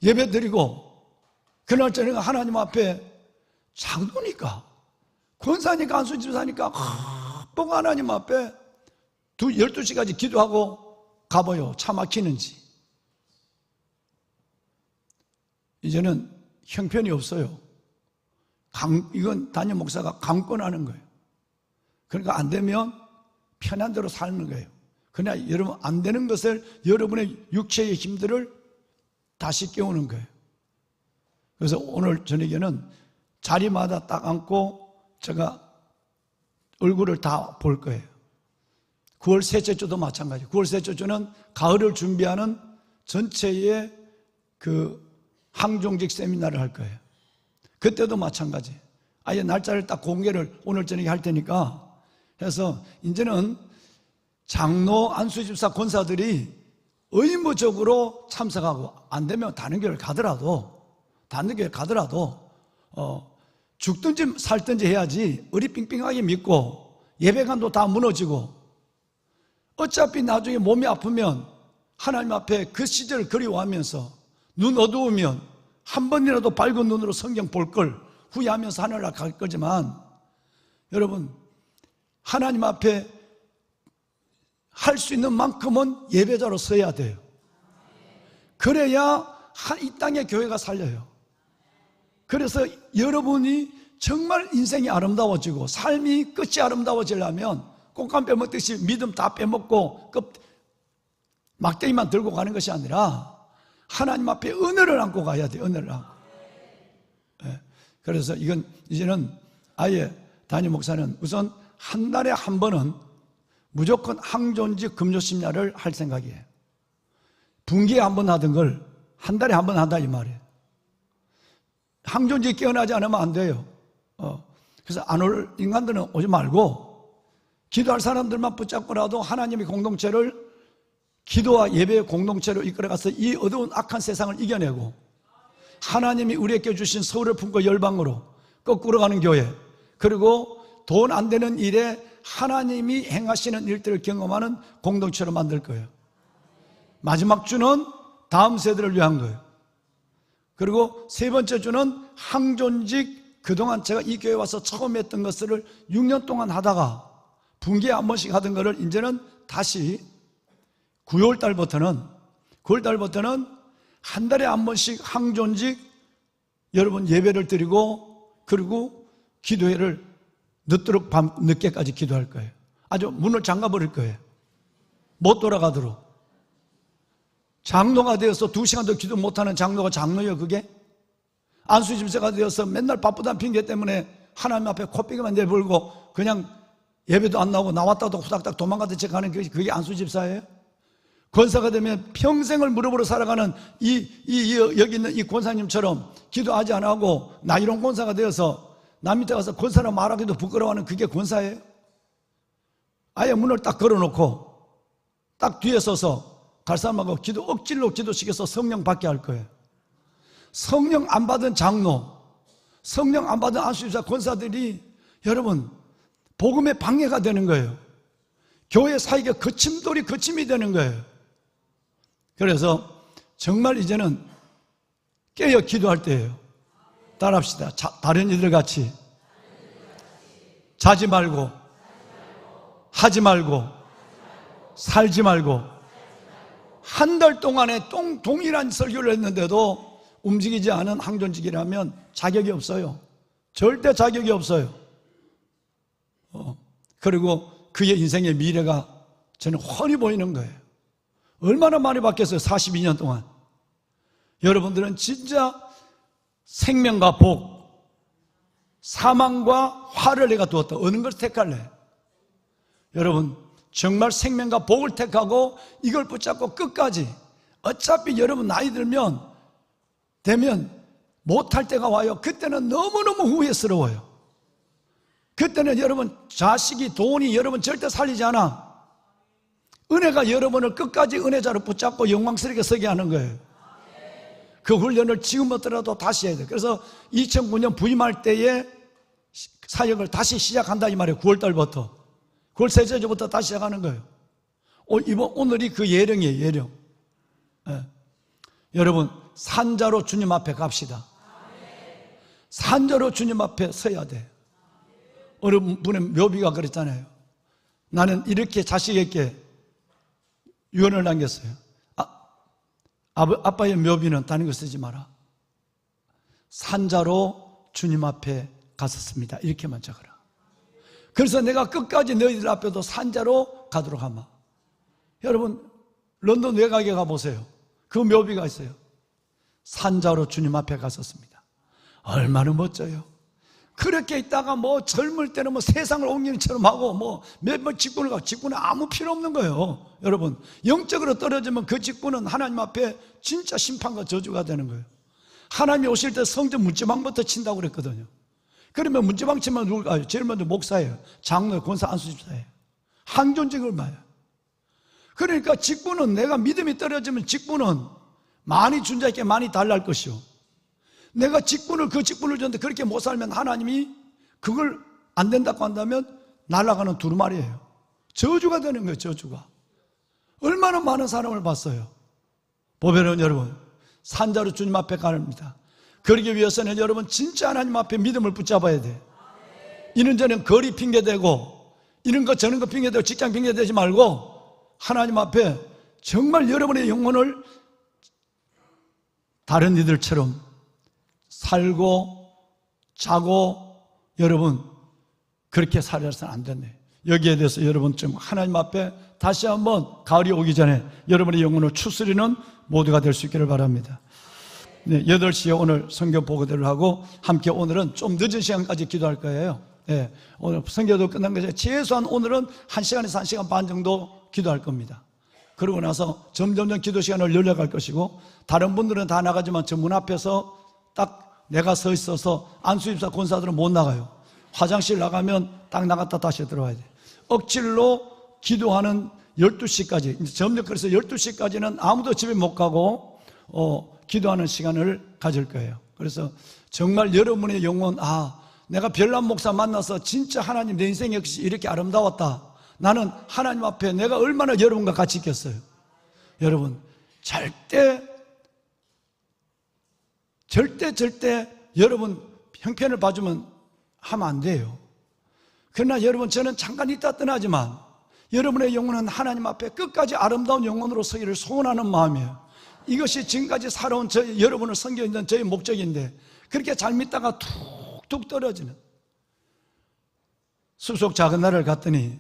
예배 드리고, 그날 저녁에 하나님 앞에 장로니까 권사니까 안수집사니까 꼭 하나님 앞에 12시까지 기도하고 가봐요. 차 막히는지. 이제는 형편이 없어요. 이건 담임 목사가 강권하는 거예요. 그러니까 안 되면 편한 대로 살는 거예요. 그러나 여러분 안 되는 것을 여러분의 육체의 힘들을 다시 깨우는 거예요. 그래서 오늘 저녁에는 자리마다 딱 앉고 제가 얼굴을 다 볼 거예요. 9월 셋째 주도 마찬가지. 9월 셋째 주는 가을을 준비하는 전체의 그 항종직 세미나를 할 거예요. 그때도 마찬가지. 아예 날짜를 딱 공개를 오늘 저녁에 할 테니까 해서 이제는 장로, 안수집사, 권사들이 의무적으로 참석하고 안 되면 다른 교회를 가더라도 죽든지 살든지 해야지 어리 빙빙하게 믿고 예배관도 다 무너지고 어차피 나중에 몸이 아프면 하나님 앞에 그 시절을 그리워하면서 눈 어두우면 한 번이라도 밝은 눈으로 성경 볼 걸 후회하면서 하늘나라 갈 거지만 여러분 하나님 앞에 할 수 있는 만큼은 예배자로 서야 돼요. 그래야 이 땅의 교회가 살려요. 그래서 여러분이 정말 인생이 아름다워지고 삶이 끝이 아름다워지려면 꽃감 빼먹듯이 믿음 다 빼먹고 막대기만 들고 가는 것이 아니라 하나님 앞에 은혜를 안고 가야 돼요. 은혜를 안고. 네. 그래서 이제는 아예 담임 목사는 우선 한 달에 한 번은 무조건 항존직 금요심야를 할 생각이에요. 분기에 한 번 하던 걸 한 달에 한 번 한다 이 말이에요. 항존직 깨어나지 않으면 안 돼요. 그래서 안 올 인간들은 오지 말고 기도할 사람들만 붙잡고라도 하나님의 공동체를 기도와 예배의 공동체로 이끌어가서 이 어두운 악한 세상을 이겨내고 하나님이 우리에게 주신 서울을 품고 열방으로 거꾸로 가는 교회, 그리고 돈 안 되는 일에 하나님이 행하시는 일들을 경험하는 공동체로 만들 거예요. 마지막 주는 다음 세대를 위한 거예요. 그리고 세 번째 주는 항존직, 그동안 제가 이 교회에 와서 처음 했던 것을 6년 동안 하다가 분기에 한 번씩 하던 것을 이제는 다시 9월 달부터는 한 달에 한 번씩 항존직 여러분 예배를 드리고 그리고 기도회를 늦도록 밤 늦게까지 기도할 거예요. 아주 문을 잠가버릴 거예요. 못 돌아가도록. 장로가 되어서 2시간도 기도 못하는 장로가 장로예요 그게? 안수집사가 되어서 맨날 바쁘다는 핑계 때문에 하나님 앞에 코빼기만 내불고 그냥 예배도 안 나오고 나왔다도 후닥닥 도망가듯이 가는 그게 안수집사예요? 권사가 되면 평생을 무릎으로 살아가는 여기 있는 이 권사님처럼 기도하지 않고 나이론 권사가 되어서 남 밑에 가서 권사라 말하기도 부끄러워하는 그게 권사예요? 아예 문을 딱 걸어놓고 딱 뒤에 서서 갈 사람하고 억지로 기도시켜서 성령 받게 할 거예요. 성령 안 받은 장로, 성령 안 받은 안수집사 권사들이 여러분 복음의 방해가 되는 거예요. 교회 사이가 거침이 되는 거예요. 그래서 정말 이제는 깨어 기도할 때예요. 따라합시다. 다른 이들 같이 자지 말고 하지 말고 살지 말고. 한 달 동안에 동일한 설교를 했는데도 움직이지 않은 항존직이라면 자격이 없어요. 절대 자격이 없어요. 그리고 그의 인생의 미래가 저는 훤히 보이는 거예요. 얼마나 많이 바뀌었어요 42년 동안. 여러분들은 진짜 생명과 복, 사망과 화를 내가 두었다. 어느 것을 택할래? 여러분 정말 생명과 복을 택하고 이걸 붙잡고 끝까지. 어차피 여러분 나이 되면 못할 때가 와요. 그때는 너무너무 후회스러워요. 그때는 여러분 자식이 돈이 여러분 절대 살리지 않아. 은혜가 여러분을 끝까지 은혜자로 붙잡고 영광스럽게 서게 하는 거예요. 그 훈련을 지금부터라도 다시 해야 돼요. 그래서 2009년 부임할 때에 사역을 다시 시작한다 이 말이에요. 9월 달부터. 9월 셋째 주부터 다시 시작하는 거예요. 오늘이 그 예령이에요. 예령. 네. 여러분 산자로 주님 앞에 갑시다. 산자로 주님 앞에 서야 돼. 어느 분의 묘비가 그랬잖아요. 나는 이렇게 자식에게 유언을 남겼어요. 아빠의 묘비는 다른 거 쓰지 마라. 산자로 주님 앞에 갔었습니다. 이렇게만 적어라. 그래서 내가 끝까지 너희들 앞에도 산자로 가도록 하마. 여러분 런던 외곽에 가보세요. 그 묘비가 있어요. 산자로 주님 앞에 갔었습니다. 얼마나 멋져요. 그렇게 있다가 뭐 젊을 때는 뭐 세상을 옮기는 처럼 하고 뭐 몇번 직분을 가고 직분은 아무 필요 없는 거예요. 여러분 영적으로 떨어지면 그 직분은 하나님 앞에 진짜 심판과 저주가 되는 거예요. 하나님이 오실 때 성전 문지방부터 친다고 그랬거든요. 그러면 문지방 치면 누굴까요? 제일 먼저 목사예요. 장로예요. 권사 안수집사예요. 항존직을 봐요. 그러니까 직분은 내가 믿음이 떨어지면 직분은 많이 준 자에게 많이 달랄 것이요. 내가 직분을 그 직분을 줬는데 그렇게 못 살면 하나님이 그걸 안 된다고 한다면 날아가는 두루마리예요. 저주가 되는 거예요. 저주가. 얼마나 많은 사람을 봤어요. 보배로운 여러분, 산자로 주님 앞에 가랍니다. 그러기 위해서는 여러분 진짜 하나님 앞에 믿음을 붙잡아야 돼. 이런저런 거리 핑계대고 이런 거 저런 거 핑계대고 직장 핑계대지 말고 하나님 앞에 정말 여러분의 영혼을 다른 이들처럼 살고 자고 여러분 그렇게 살아서는 안 된대. 여기에 대해서 여러분 좀 하나님 앞에 다시 한번 가을이 오기 전에 여러분의 영혼을 추스리는 모두가 될 수 있기를 바랍니다. 네, 8시에 오늘 성경 보고들을 하고 함께 오늘은 좀 늦은 시간까지 기도할 거예요. 네, 오늘 성경도 끝난 것이 최소한 오늘은 1시간에서 1시간 반 정도 기도할 겁니다. 그러고 나서 점점점 기도 시간을 늘려갈 것이고 다른 분들은 다 나가지만 저 문 앞에서 딱 내가 서 있어서 안수집사 권사들은 못 나가요. 화장실 나가면 딱 나갔다 다시 들어와야 돼. 억지로 기도하는 12시까지 이제 점점 그래서 12시까지는 아무도 집에 못 가고 기도하는 시간을 가질 거예요. 그래서 정말 여러분의 영혼 내가 별난 목사 만나서 진짜 하나님 내 인생 역시 이렇게 아름다웠다. 나는 하나님 앞에 내가 얼마나 여러분과 같이 있겠어요. 여러분 절대 여러분 형편을 봐주면 하면 안 돼요. 그러나 여러분 저는 잠깐 있다 떠나지만 여러분의 영혼은 하나님 앞에 끝까지 아름다운 영혼으로 서기를 소원하는 마음이에요. 이것이 지금까지 살아온 여러분을 섬겨있는 저의 목적인데 그렇게 잘 믿다가 툭툭 떨어지는 숲속 작은 나라를 갔더니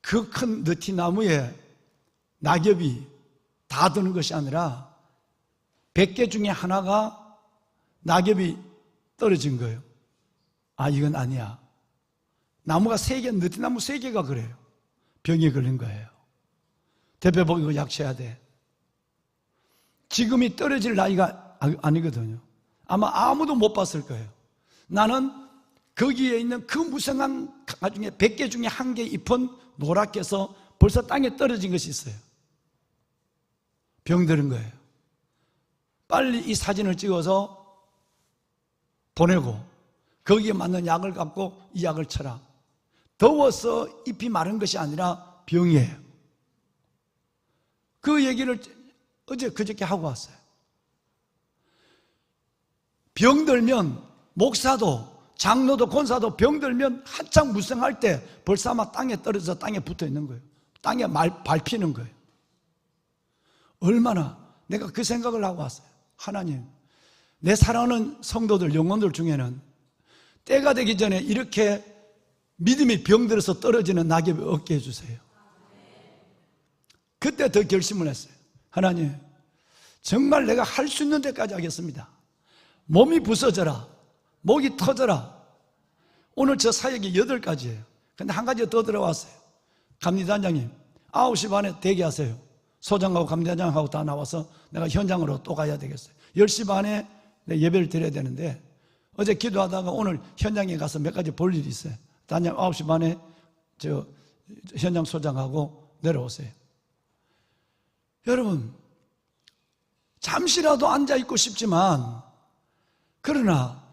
그 큰 느티나무에 낙엽이 다 드는 것이 아니라 100개 중에 하나가 낙엽이 떨어진 거예요. 이건 아니야. 나무가 3개, 느티나무 3개가 그래요. 병이 걸린 거예요. 대표복 이거 약쳐야 돼. 지금이 떨어질 나이가 아니거든요. 아마 아무도 못 봤을 거예요. 나는 거기에 있는 그 무성한 나중에 100개 중에 1개 잎은 노랗게서 벌써 땅에 떨어진 것이 있어요. 병들은 거예요. 빨리 이 사진을 찍어서 보내고 거기에 맞는 약을 갖고 이 약을 쳐라. 더워서 잎이 마른 것이 아니라 병이에요. 그 얘기를 그저께 하고 왔어요. 병들면 목사도 장로도 권사도 병들면 한창 무성할 때 벌써 아마 땅에 떨어져서 땅에 붙어 있는 거예요. 땅에 밟히는 거예요. 얼마나 내가 그 생각을 하고 왔어요. 하나님, 내 사랑하는 성도들, 영혼들 중에는 때가 되기 전에 이렇게 믿음이 병들어서 떨어지는 낙엽이 없게 해주세요. 그때 더 결심을 했어요. 하나님, 정말 내가 할 수 있는 데까지 하겠습니다. 몸이 부서져라, 목이 터져라. 오늘 저 사역이 8가지예요. 근데 한 가지 더 들어왔어요. 감리단장님 9시 반에 대기하세요. 소장하고 감리단장하고 다 나와서 내가 현장으로 또 가야 되겠어요. 10시 반에 내 예배를 드려야 되는데 어제 기도하다가 오늘 현장에 가서 몇 가지 볼 일이 있어요. 단장 9시 반에 저 현장 소장하고 내려오세요. 여러분, 잠시라도 앉아있고 싶지만 그러나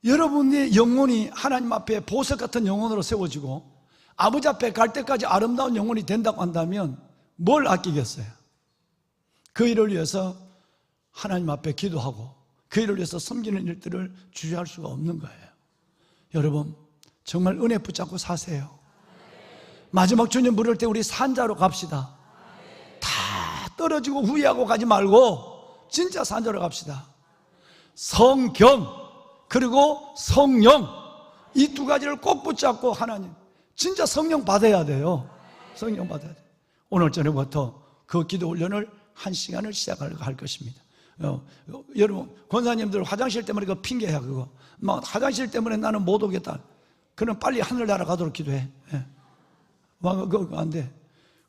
여러분의 영혼이 하나님 앞에 보석 같은 영혼으로 세워지고 아버지 앞에 갈 때까지 아름다운 영혼이 된다고 한다면 뭘 아끼겠어요? 그 일을 위해서 하나님 앞에 기도하고 그 일을 위해서 섬기는 일들을 주저할 수가 없는 거예요. 여러분, 정말 은혜 붙잡고 사세요. 마지막 주님 부를 때 우리 산자로 갑시다. 다 떨어지고 후회하고 가지 말고 진짜 산자로 갑시다. 성경 그리고 성령 이 두 가지를 꼭 붙잡고 하나님 진짜 성령 받아야 돼요. 성령 받아야 돼요. 오늘 저녁부터 그 기도 훈련을 1시간을 시작할 것입니다. 여러분 권사님들 화장실 때문에 그 핑계야 그거. 막 화장실 때문에 나는 못 오겠다. 그럼 빨리 하늘나라 가도록 기도해. 그거 안 돼.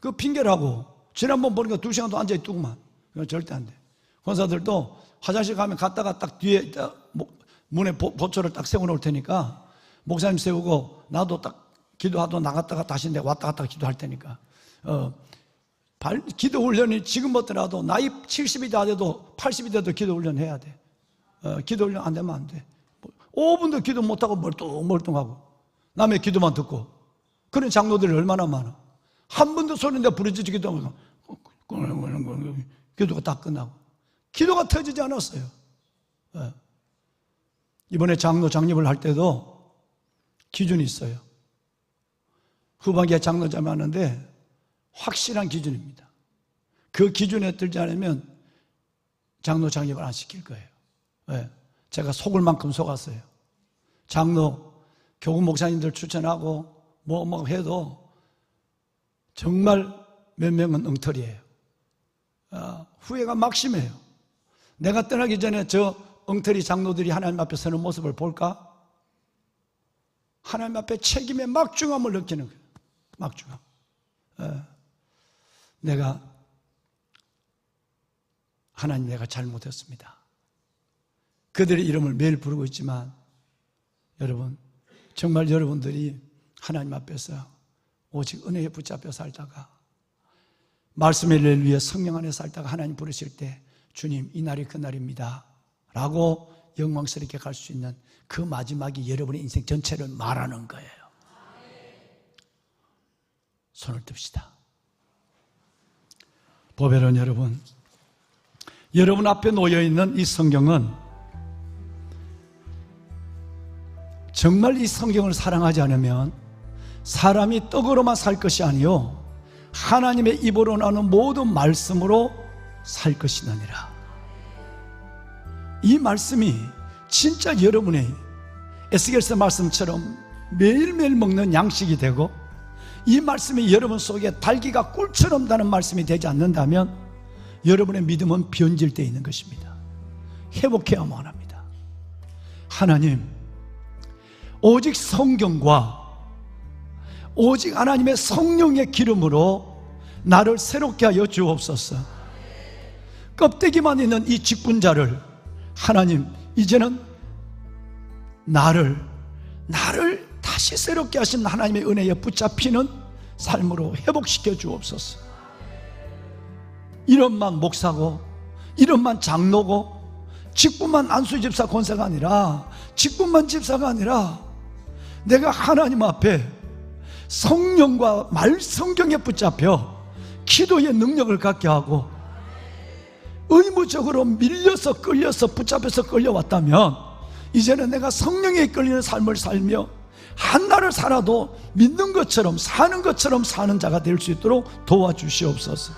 그 핑계라고. 지난번 보니까 2시간도 앉아있더구만. 그건 절대 안 돼. 권사들도 화장실 가면 갔다가 딱 뒤에 문에 보초를 딱 세워놓을 테니까 목사님 세우고 나도 딱 기도하도 나갔다가 다시 내가 왔다 갔다 기도할 테니까 기도 훈련이 지금부터라도 나이 70이 다 돼도 80이 돼도 기도 훈련 해야 돼. 기도 훈련 안 되면 안 돼. 5분도 기도 못하고 멀뚱하고 남의 기도만 듣고 그런 장로들이 얼마나 많아. 한 번도 소리내가 부르짖기도 하고 기도가 다 끝나고 기도가 터지지 않았어요. 이번에 장로 장립을 할 때도 기준이 있어요. 후반기에 장로 장립하는데 확실한 기준입니다. 그 기준에 들지 않으면 장로 장립을 안 시킬 거예요. 제가 속을 만큼 속았어요. 장로 교구 목사님들 추천하고 뭐 해도 정말 몇 명은 엉터리예요. 후회가 막심해요. 내가 떠나기 전에 저 엉터리 장로들이 하나님 앞에 서는 모습을 볼까? 하나님 앞에 책임의 막중함을 느끼는 거예요. 막중함. 하나님 내가 잘못했습니다. 그들의 이름을 매일 부르고 있지만 여러분 정말 여러분들이 하나님 앞에서 오직 은혜에 붙잡혀 살다가 말씀의 일을 위해 성령 안에 살다가 하나님 부르실 때 주님 이 날이 그 날입니다 라고 영광스럽게 갈 수 있는 그 마지막이 여러분의 인생 전체를 말하는 거예요. 손을 듭시다. 보배로운 여러분 앞에 놓여있는 이 성경은 정말 이 성경을 사랑하지 않으면 사람이 떡으로만 살 것이 아니요 하나님의 입으로 나오는 모든 말씀으로 살 것이느니라. 이 말씀이 진짜 여러분의 에스겔서 말씀처럼 매일매일 먹는 양식이 되고 이 말씀이 여러분 속에 달기가 꿀처럼 다는 말씀이 되지 않는다면 여러분의 믿음은 변질되어 있는 것입니다. 회복해야만 합니다. 하나님 오직 성경과 오직 하나님의 성령의 기름으로 나를 새롭게 하여 주옵소서. 껍데기만 있는 이 직분자를 하나님 이제는 나를 다시 새롭게 하신 하나님의 은혜에 붙잡히는 삶으로 회복시켜 주옵소서. 이름만 목사고 이름만 장로고 직분만 안수집사 권사가 아니라 직분만 집사가 아니라 내가 하나님 앞에 성령과 성경에 붙잡혀 기도의 능력을 갖게 하고 의무적으로 밀려서 끌려서 붙잡혀서 끌려왔다면 이제는 내가 성령에 끌리는 삶을 살며 한날을 살아도 믿는 것처럼 사는 것처럼 사는 자가 될 수 있도록 도와주시옵소서.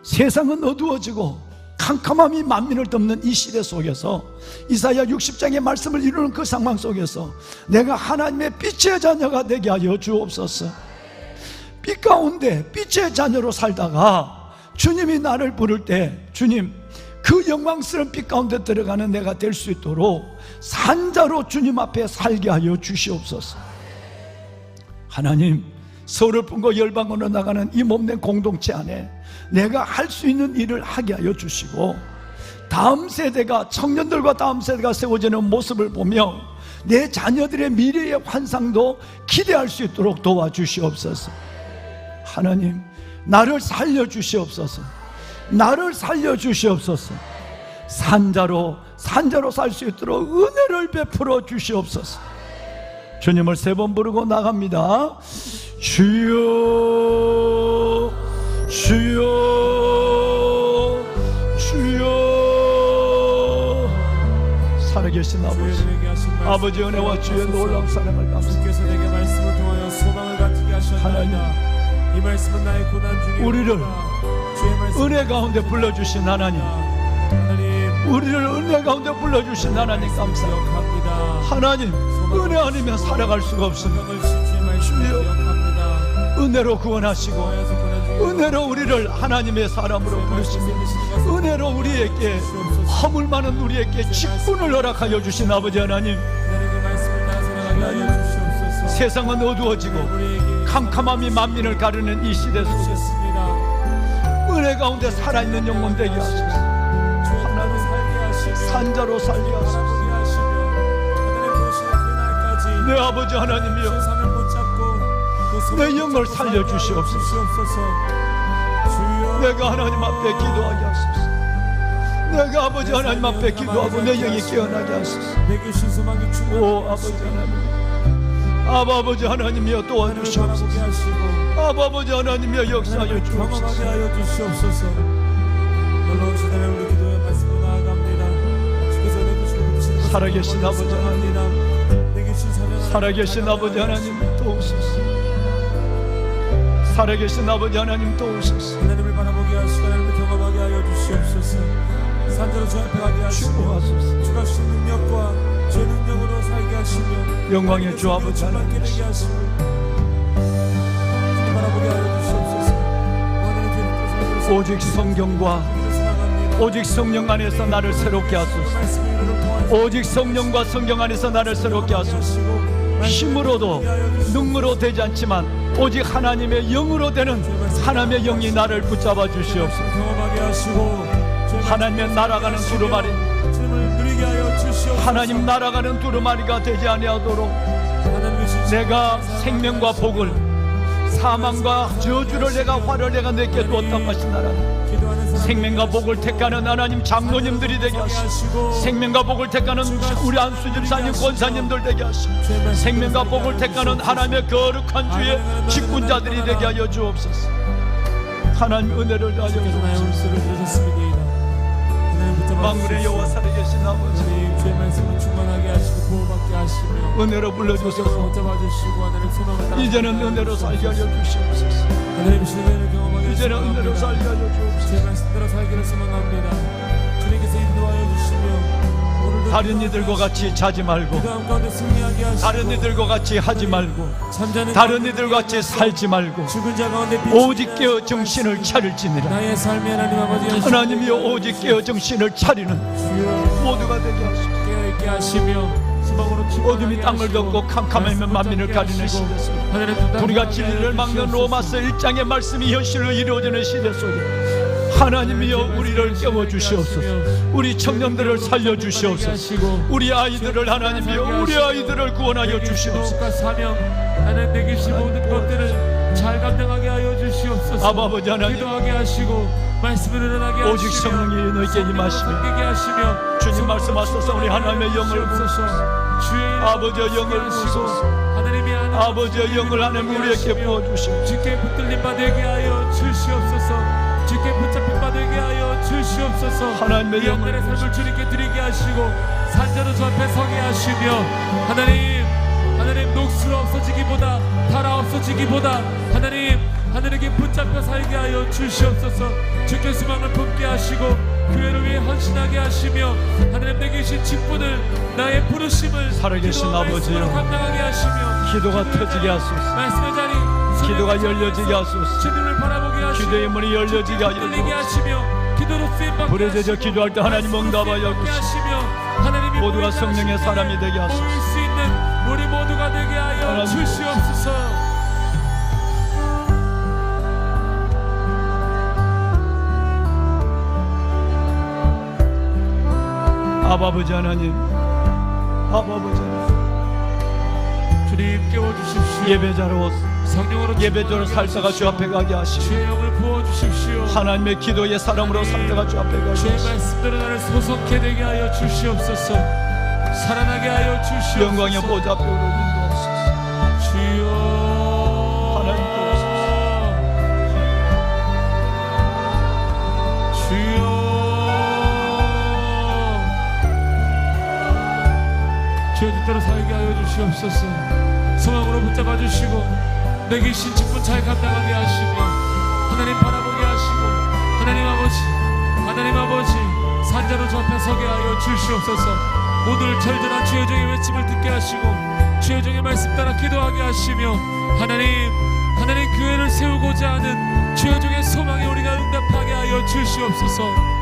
세상은 어두워지고 캄캄함이 만민을 덮는 이 시대 속에서 이사야 60장의 말씀을 이루는 그 상황 속에서 내가 하나님의 빛의 자녀가 되게 하여 주옵소서. 빛 가운데 빛의 자녀로 살다가 주님이 나를 부를 때 주님 그 영광스러운 빛 가운데 들어가는 내가 될 수 있도록 산자로 주님 앞에 살게 하여 주시옵소서. 하나님 서울을 품고 열방으로 나가는 이 몸된 공동체 안에 내가 할 수 있는 일을 하게 하여 주시고 다음 세대가 청년들과 다음 세대가 세워지는 모습을 보며 내 자녀들의 미래의 환상도 기대할 수 있도록 도와주시옵소서. 하나님 나를 살려주시옵소서. 나를 살려주시옵소서. 산자로 살 수 있도록 은혜를 베풀어 주시옵소서. 주님을 3번 부르고 나갑니다. 주여 주여 주여. 살아계신 아버지 은혜와 주의 놀라운 사랑을 감사합니다. 주께서 내게 말씀을 통하여 소망을 갖게 하셨나이다. 이 말씀은 나의 고난 중에 우리를 은혜 가운데 불러주신 하나님, 우리를 은혜 가운데 불러주신 하나님 감사합니다. 기억합니다. 하나님 은혜 아니면 살아갈 수가 없습니다. 성경을 신주의 말씀을 주여. 기억합니다. 은혜로 구원하시고 구하여서 권해주기를 은혜로 우리를 하나님의 사람으로 부르시며 은혜로 우리에게 허물 많은 우리에게 직분을 허락하여 주신 아버지 하나님, 하나님의 말씀을 따라 살아가게 하여 주시옵소서. 세상은 어두워지고 우리에게 캄캄함이 만민을 가르는 이 시대 속에서 주셨습니다. 은혜 가운데 살아있는 영혼 되게 하소서. 하나님 살게 하시며 산자로 살게 하소서. 살아보게 하시며 하나님 부르시는 그날까지 내 아버지 하나님이여, 세상을 붙잡고 그 내 영을 살려주시옵소서. 주여 내가 하나님 앞에 기도하게 하소서. 내가 아버지 하나님 앞에 기도하고 내 영이 깨어나게 하소서. 내게 신소망이 오 충만하게 아버지 하나님, 아버지 하나님이여 도와주시옵소서. 하나님을 하시고 아버지 하나님이여 역사하여 경험하게 주옵소서. 하여 주시옵소서. 놀라우신 하나님 우리 기도의 말씀으로 나아갑니다. 주께서 내게 주시는 살아계신 아버지 하나님, 내게 주신 사명 살아계신 아버지 하나님 도우소서. 살아계신 아버지 하나님 도우소서. 하나님을 바라보게 하시고 하나님을 경험하게 하여 주시옵소서. 산자로 주 앞에 가게 하시고 축복하소서. 주가 주신 능력과 주의 능력으로 살게 하시며 영광의 주 아버지 하나님, 되게 하시고 주님 바라보게 하여 주시옵소서. 하나님의 뜻을 오직 성경과 오직 성령 안에서 나를 새롭게 하소서. 오직 성령과 성경 안에서 나를 새롭게 하소서. 힘으로도 능으로 되지 않지만 오직 하나님의 영으로 되는 하나님의 영이 나를 붙잡아 주시옵소서. 경험하게 하시고 하나님의 날아가는 두루마리, 주님을 누리게 하여 주시옵소서. 하나님 날아가는 두루마리가 되지 아니하도록 하나님의 신실 내가 생명과 복을, 사망과 저주를 내가 화를 내가 내게 두었다고 하신 하나님, 기도하는 사람 생명과 복을 택하는 하나님 장로님들이 되게 하시고, 생명과 복을 택하는 우리 안수 집사님 권사님들 되게 하시고, 생명과 복을 택하는 하나님의 거룩한 주의 직분자들이 되게 하여 주옵소서. 하나님 은혜를 다하여 주께서 나의 주옵소서. 울수를 들으셨습니다. 하나님 붙잡아 만군의 여호와 살아계신 아버지, 하나님 주의 말씀을 충만하게 하시고 보호받게 하시며 은혜로 불러주소서. 붙잡아 주시고 하나님 소망을 따라 이제는 은혜로 살게 하여 주시옵소서. 하나님 신뢰를 경험하게 이제는 은혜로 살게 하여 주옵소서. 제 말씀대로 살기를 소망합니다. 주님께서 인도하여 주시며 오늘도 다른 이들과 같이 자지 말고, 기도함 가운데 승리하게 하시고 다른 이들과 같이 하지 말고, 잠자는 다른 이들과 같이 살지 말고 죽은 자 가운데 오직 깨어 정신을 차릴지니라. 나의 삶이 하나님 아버지 하나님이여 오직 깨어 정신을 차리는 주여 모두가 되게 하소서. 깨어있게 하시며 소망으로 어둠이 땅을 덮고 캄캄하면 만민을 가리는 시대 속에 우리가 진리를 막는 로마서 1장의 말씀이 현실로 이루어지는 시대 속에 하나님이여 우리를 깨워주시옵소서. 우리 청년들을 살려주시옵소서. 우리 아이들을 하나님이여 우리 아이들을 구원하여 주시옵소서. 사명 하나님 내게 주신 모든 것들을 잘 감당하게 하여 주시옵소서. 아버지 하나님, 기도하게 하시고 말씀을 일어나게 하시며 오직 성령이 너희에게 임하시며 섬기게 하시며 주님 말씀하소서. 우리 하나님의 영을 부으소서. 주의 아버지의 영을 부으소서. 하나님이 아버지의 영을 하나님 우리에게 부어주시옵소서. 주께 붙들림 받게 하여 주시옵소서. 주께 붙잡힌 받게 하여 주시옵소서. 하나님의 이 영혼의 영을 삶을 주님께 드리게 하시고 산자로 주 앞에 서게 하시며 하나님 녹슬어 없어지기보다 달아 없어지기보다 하나님 하늘에게 붙잡혀 살게 하여 주시옵소서. 주께 수망을 품게 하시고 교회를 위해 헌신하게 하시며 하나님 내게 주신 직분을 나의 부르심을 살아계신 기도와 아버지여, 말씀으로 감당하게 하시며 기도가 터지게 하소서. 말씀의 자리 기도가 열려지게 하소서. 주님을 바라보게 하시고 기도의 문이 열려지게 하여 들리게 주옵소서. 하시며 기도로 쓰임받게 부르짖어 하시고 기도할 때 하나님 응답하여 말씀으로 주시옵소서. 쓰임받게 하시며 하나님이 모두가 보이지 성령의 않으실 사람이 되게 하소서. 모일 수 있는 우리 모두가 되게 하여 하나님. 주시옵소서. 아버지 하나님, 아버지 하나님, 주님 깨워주십시오. 예배자로 성령으로 예배자로 살 때가 주 앞에 가게 하시고 주의 영을 부어주십시오. 하나님의 기도의 사람으로 살 때가 주 앞에 가게 주의 하시고 말씀대로 나를 소속해 되게 하여 주시옵소서. 살아나게 하여 주시옵소서. 영광의 보좌 앞으로 인도하소서. 주여 하나님 주여 주의 뜻대로 살게 하여 주시옵소서. 소망으로 붙잡아 주시고 내게 신 직분 잘 감당하게 하시며 하나님 바라보게 하시고 하나님 아버지 산자로 주 앞에 서게 하여 주시옵소서. 오늘 절절한 주의 종의 외침을 듣게 하시고 주의 종의 말씀 따라 기도하게 하시며 하나님 교회를 세우고자 하는 주의 종의 소망에 우리가 응답하게 하여 주시옵소서.